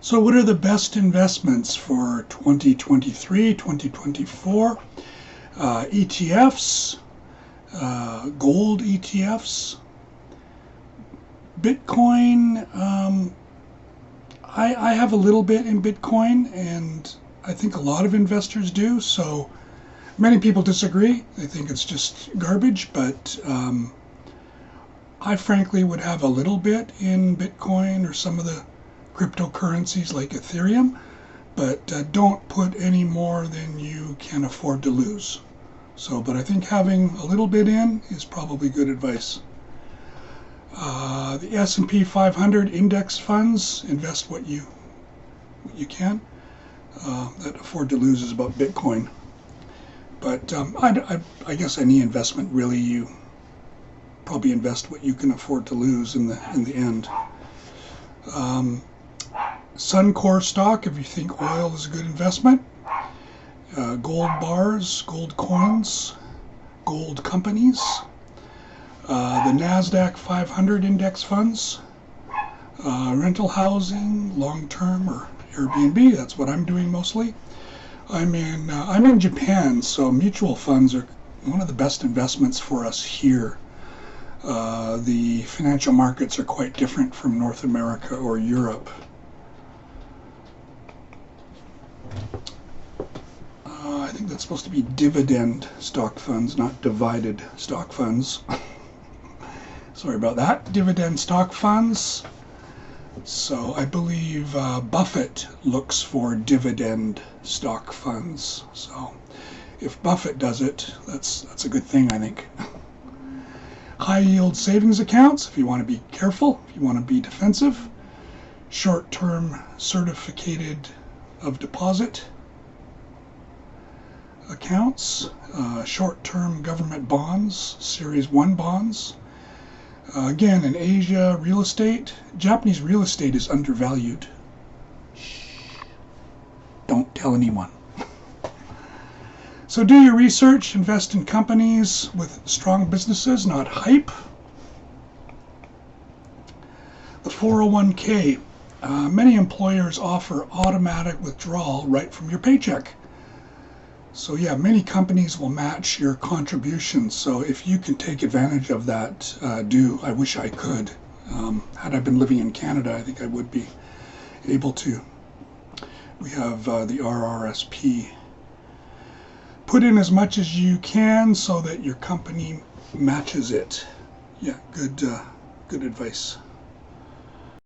So what are the best investments for 2023, 2024? ETFs, gold ETFs, Bitcoin. I have a little bit in Bitcoin, and I think a lot of investors do. So many people disagree. They think it's just garbage, but I frankly would have a little bit in Bitcoin or some of the cryptocurrencies like Ethereum, but don't put any more than you can afford to lose. So, but I think having a little bit in is probably good advice. The S&P 500 index funds, invest what you can. That afford to lose is about Bitcoin. But I guess any investment, really, you probably invest what you can afford to lose in the end. Suncor stock, if you think oil is a good investment. Gold bars, gold coins, gold companies. The NASDAQ 500 index funds. Rental housing, long-term or Airbnb. That's what I'm doing mostly. I'm in Japan, so mutual funds are one of the best investments for us here. The financial markets are quite different from North America or Europe. I think that's supposed to be dividend stock funds, not divided stock funds. Sorry about that. Dividend stock funds. So I believe Buffett looks for dividend stock funds. So if Buffett does it, that's a good thing, I think. High yield savings accounts, if you want to be careful, if you want to be defensive. Short-term certificate of deposit accounts, short-term government bonds, Series 1 bonds. Again, in Asia, real estate. Japanese real estate is undervalued. Shh. Don't tell anyone. So do your research, invest in companies with strong businesses, not hype. The 401k. Many employers offer automatic withdrawal right from your paycheck. So yeah, many companies will match your contributions. So if you can take advantage of that, do. I wish I could. Had I been living in Canada, I think I would be able to. We have the RRSP. Put in as much as you can so that your company matches it. Yeah, good advice.